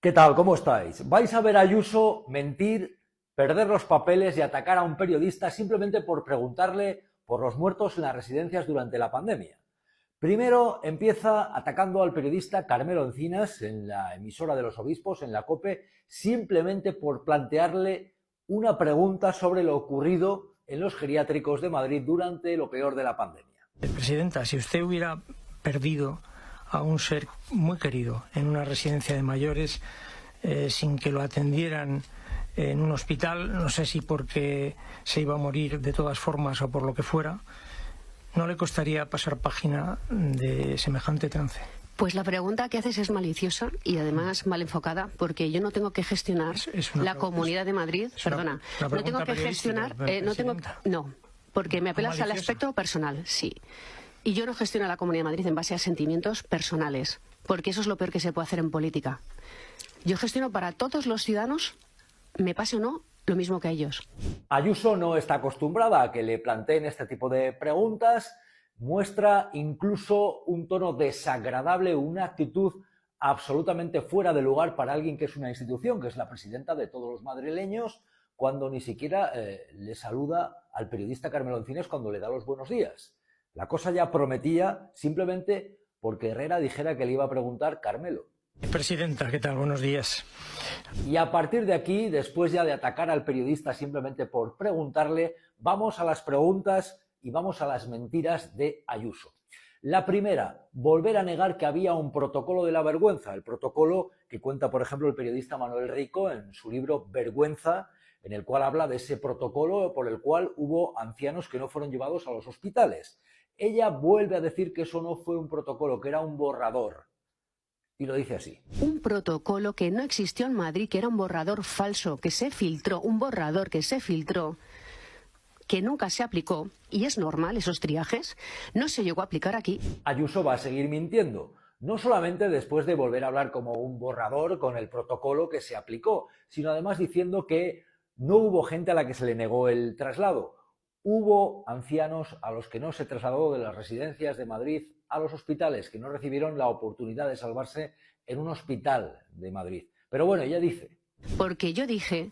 ¿Qué tal? ¿Cómo estáis? Vais a ver a Ayuso mentir, perder los papeles y atacar a un periodista simplemente por preguntarle por los muertos en las residencias durante la pandemia. Primero empieza atacando al periodista Carmelo Encinas en la emisora de los obispos, en la COPE, simplemente por plantearle una pregunta sobre lo ocurrido en los geriátricos de Madrid durante lo peor de la pandemia. Presidenta, si usted hubiera perdido a un ser muy querido en una residencia de mayores sin que lo atendieran en un hospital, no sé si porque se iba a morir de todas formas o por lo que fuera, ¿no le costaría pasar página de semejante trance? Pues la pregunta que haces es maliciosa y además mal enfocada, porque yo no tengo que gestionar la Comunidad de Madrid, perdona, no tengo que gestionar, no, porque me apelas al aspecto personal, sí. Y yo no gestiono la Comunidad de Madrid en base a sentimientos personales, porque eso es lo peor que se puede hacer en política. Yo gestiono para todos los ciudadanos, me pase o no, lo mismo que a ellos. Ayuso no está acostumbrada a que le planteen este tipo de preguntas, muestra incluso un tono desagradable, una actitud absolutamente fuera de lugar para alguien que es una institución, que es la presidenta de todos los madrileños, cuando ni siquiera le saluda al periodista Carmelo Encinas cuando le da los buenos días. La cosa ya prometía simplemente porque Herrera dijera que le iba a preguntar Carmelo. Presidenta, ¿qué tal? Buenos días. Y a partir de aquí, después ya de atacar al periodista simplemente por preguntarle, vamos a las preguntas y vamos a las mentiras de Ayuso. La primera, volver a negar que había un protocolo de la vergüenza, el protocolo que cuenta, por ejemplo, el periodista Manuel Rico en su libro Vergüenza, en el cual habla de ese protocolo por el cual hubo ancianos que no fueron llevados a los hospitales. Ella vuelve a decir que eso no fue un protocolo, que era un borrador. Y lo dice así. Un protocolo que no existió en Madrid, que era un borrador falso, que se filtró, un borrador que se filtró, que nunca se aplicó, y es normal, esos triajes, no se llegó a aplicar aquí. Ayuso va a seguir mintiendo, no solamente después de volver a hablar como un borrador con el protocolo que se aplicó, sino además diciendo que no hubo gente a la que se le negó el traslado. Hubo ancianos a los que no se trasladó de las residencias de Madrid a los hospitales, que no recibieron la oportunidad de salvarse en un hospital de Madrid. Pero bueno, ella dice... Porque yo dije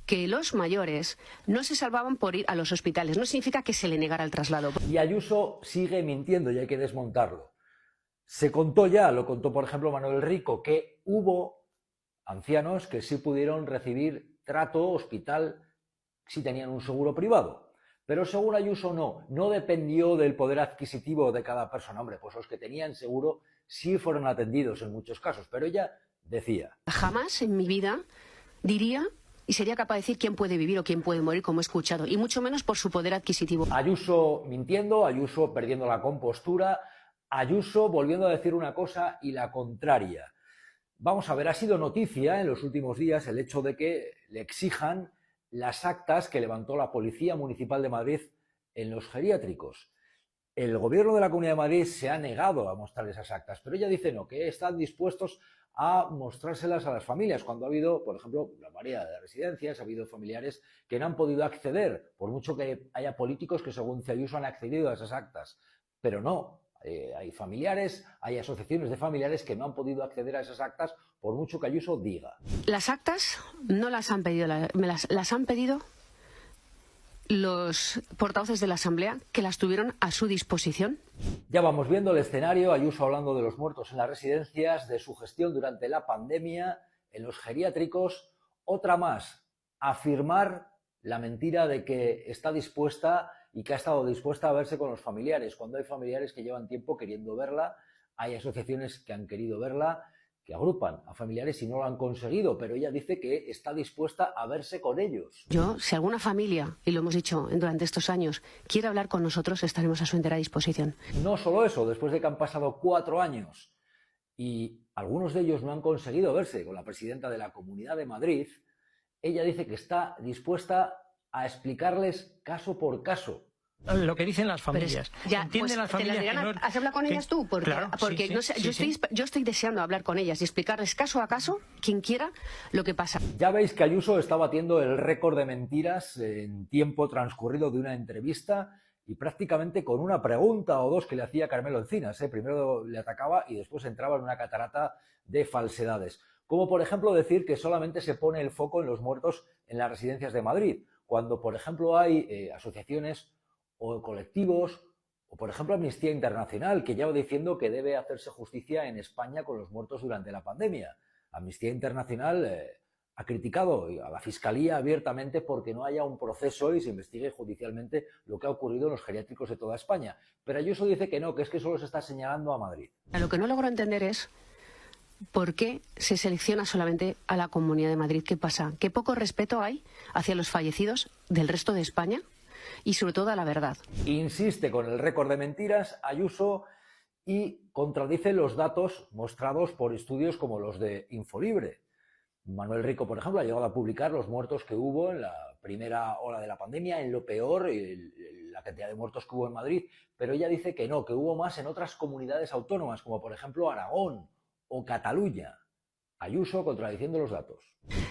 que los mayores no se salvaban por ir a los hospitales. No significa que se le negara el traslado. Y Ayuso sigue mintiendo y hay que desmontarlo. Se contó ya, lo contó por ejemplo Manuel Rico, que hubo ancianos que sí pudieron recibir trato hospital si tenían un seguro privado. Pero según Ayuso no dependió del poder adquisitivo de cada persona. Hombre, pues los que tenían seguro sí fueron atendidos en muchos casos, pero ella decía... Jamás en mi vida diría y sería capaz de decir quién puede vivir o quién puede morir, como he escuchado, y mucho menos por su poder adquisitivo. Ayuso mintiendo, Ayuso perdiendo la compostura, Ayuso volviendo a decir una cosa y la contraria. Vamos a ver, ha sido noticia en los últimos días el hecho de que le exijan las actas que levantó la Policía Municipal de Madrid en los geriátricos. El gobierno de la Comunidad de Madrid se ha negado a mostrar esas actas, pero ella dice no, que están dispuestos a mostrárselas a las familias, cuando ha habido, por ejemplo, la mayoría de residencias, ha habido familiares que no han podido acceder, por mucho que haya políticos que según Ayuso han accedido a esas actas, pero no. Hay familiares, hay asociaciones de familiares que no han podido acceder a esas actas por mucho que Ayuso diga. Las actas no las han pedido, las han pedido los portavoces de la Asamblea, que las tuvieron a su disposición. Ya vamos viendo el escenario, Ayuso hablando de los muertos en las residencias, de su gestión durante la pandemia, en los geriátricos. Otra más, afirmar la mentira de que está dispuesta y que ha estado dispuesta a verse con los familiares, cuando hay familiares que llevan tiempo queriendo verla, hay asociaciones que han querido verla, que agrupan a familiares y no lo han conseguido, pero ella dice que está dispuesta a verse con ellos. Yo, si alguna familia, y lo hemos dicho durante estos años, quiere hablar con nosotros, estaremos a su entera disposición. No solo eso, después de que han pasado 4 años y algunos de ellos no han conseguido verse con la presidenta de la Comunidad de Madrid, ella dice que está dispuesta a explicarles caso por caso. Lo que dicen las familias. ¿Entienden las familias que no... ¿Has hablado con ellas tú? Porque, claro, porque sí, no sé, sí, yo estoy deseando hablar con ellas y explicarles caso a caso, quien quiera, lo que pasa. Ya veis que Ayuso está batiendo el récord de mentiras en tiempo transcurrido de una entrevista y prácticamente con una pregunta o dos que le hacía Carmelo Encinas. Primero le atacaba y después entraba en una catarata de falsedades. Como por ejemplo decir que solamente se pone el foco en los muertos en las residencias de Madrid, cuando por ejemplo hay asociaciones o colectivos, o por ejemplo Amnistía Internacional, que lleva diciendo que debe hacerse justicia en España con los muertos durante la pandemia. Amnistía Internacional ha criticado a la Fiscalía abiertamente porque no haya un proceso y se investigue judicialmente lo que ha ocurrido en los geriátricos de toda España. Pero Ayuso dice que no, que es que solo se está señalando a Madrid. Lo que no logro entender es ¿por qué se selecciona solamente a la Comunidad de Madrid? ¿Qué pasa? ¿Qué poco respeto hay hacia los fallecidos del resto de España? Y sobre todo a la verdad. Insiste con el récord de mentiras Ayuso y contradice los datos mostrados por estudios como los de Infolibre. Manuel Rico, por ejemplo, ha llegado a publicar los muertos que hubo en la primera ola de la pandemia, en lo peor, la cantidad de muertos que hubo en Madrid, pero ella dice que no, que hubo más en otras comunidades autónomas, como por ejemplo Aragón o Cataluña. Ayuso contradiciendo los datos.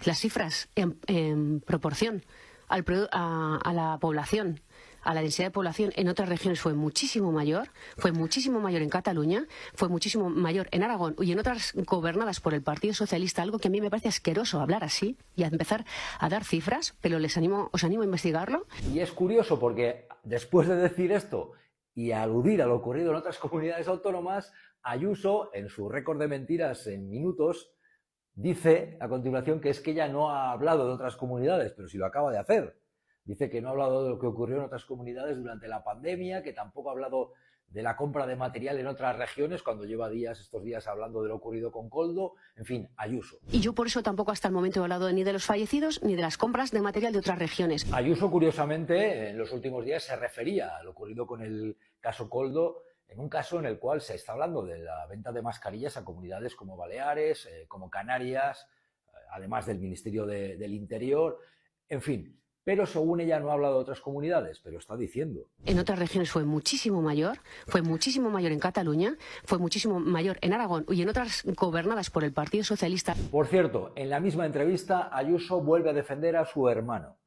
Las cifras en proporción a la población, a la densidad de población en otras regiones fue muchísimo mayor en Cataluña, fue muchísimo mayor en Aragón y en otras gobernadas por el Partido Socialista, algo que a mí me parece asqueroso hablar así y a empezar a dar cifras, pero os animo a investigarlo. Y es curioso porque después de decir esto y aludir a lo ocurrido en otras comunidades autónomas, Ayuso, en su récord de mentiras en minutos, dice a continuación que es que ella no ha hablado de otras comunidades, pero sí lo acaba de hacer. Dice que no ha hablado de lo que ocurrió en otras comunidades durante la pandemia, que tampoco ha hablado de la compra de material en otras regiones, cuando lleva estos días hablando de lo ocurrido con Koldo. En fin, Ayuso. Y yo por eso tampoco hasta el momento he hablado ni de los fallecidos ni de las compras de material de otras regiones. Ayuso, curiosamente, en los últimos días se refería a lo ocurrido con el caso Koldo, en un caso en el cual se está hablando de la venta de mascarillas a comunidades como Baleares, como Canarias, además del Ministerio del Interior, en fin. Pero según ella no ha hablado de otras comunidades, pero está diciendo. En otras regiones fue muchísimo mayor en Cataluña, fue muchísimo mayor en Aragón y en otras gobernadas por el Partido Socialista. Por cierto, en la misma entrevista, Ayuso vuelve a defender a su hermano.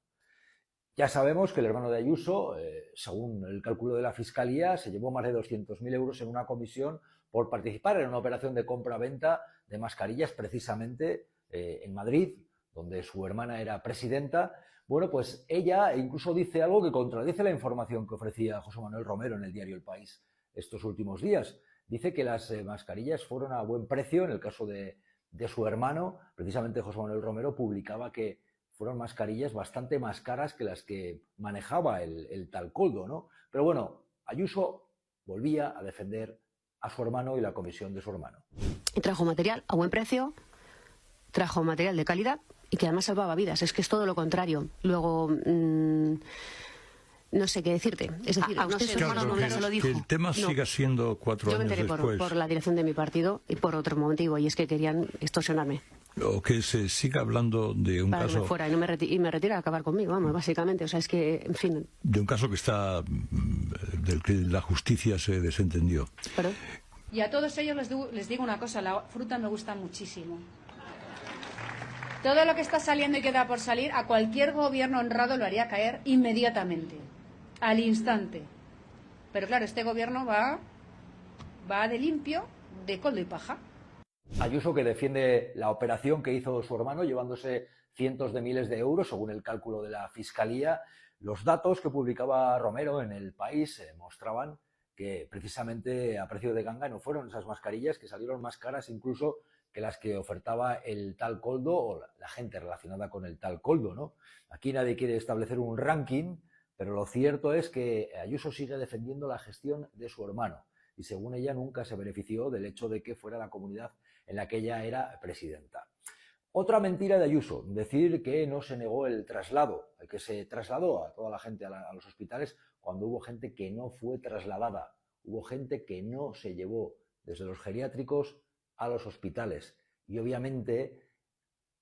Ya sabemos que el hermano de Ayuso, según el cálculo de la Fiscalía, se llevó más de 200.000 euros en una comisión por participar en una operación de compra-venta de mascarillas precisamente en Madrid, donde su hermana era presidenta. Bueno, pues ella incluso dice algo que contradice la información que ofrecía José Manuel Romero en el diario El País estos últimos días. Dice que las mascarillas fueron a buen precio. En el caso de su hermano, precisamente José Manuel Romero publicaba que fueron mascarillas bastante más caras que las que manejaba el tal Koldo, ¿no? Pero bueno, Ayuso volvía a defender a su hermano y la comisión de su hermano. Y trajo material a buen precio, trajo material de calidad y que además salvaba vidas. Es que es todo lo contrario. Luego, no sé qué decirte. Es decir, a usted su hermano no se lo dijo. Que el tema siga siendo 4 años después. Yo me enteré por la dirección de mi partido y por otro motivo, y es que querían extorsionarme. O que se siga hablando de un caso... fuera y me retira a acabar conmigo, vamos, básicamente. O sea, es que, en fin... De un caso que está... del que la justicia se desentendió. ¿Pero? Y a todos ellos les digo una cosa, la fruta me gusta muchísimo. Todo lo que está saliendo y queda por salir, a cualquier gobierno honrado lo haría caer inmediatamente, al instante. Pero claro, este gobierno va de limpio, de coldo y paja. Ayuso, que defiende la operación que hizo su hermano, llevándose cientos de miles de euros, según el cálculo de la Fiscalía. Los datos que publicaba Romero en El País mostraban que precisamente a precio de ganga no fueron esas mascarillas, que salieron más caras incluso que las que ofertaba el tal Koldo o la gente relacionada con el tal Koldo, ¿no? Aquí nadie quiere establecer un ranking, pero lo cierto es que Ayuso sigue defendiendo la gestión de su hermano y según ella nunca se benefició del hecho de que fuera la comunidad en la que ella era presidenta. Otra mentira de Ayuso, decir que no se negó el traslado, que se trasladó a toda la gente a los hospitales cuando hubo gente que no fue trasladada, hubo gente que no se llevó desde los geriátricos a los hospitales. Y obviamente,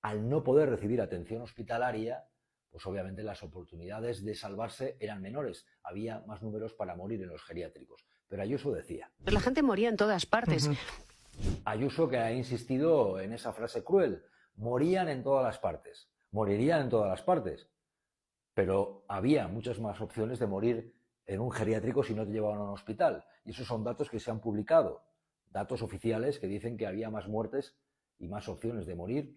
al no poder recibir atención hospitalaria, pues obviamente las oportunidades de salvarse eran menores. Había más números para morir en los geriátricos. Pero Ayuso decía... La gente moría en todas partes. Ayuso, que ha insistido en esa frase cruel, morían en todas las partes, morirían en todas las partes, pero había muchas más opciones de morir en un geriátrico si no te llevaban a un hospital. Y esos son datos que se han publicado, datos oficiales que dicen que había más muertes y más opciones de morir,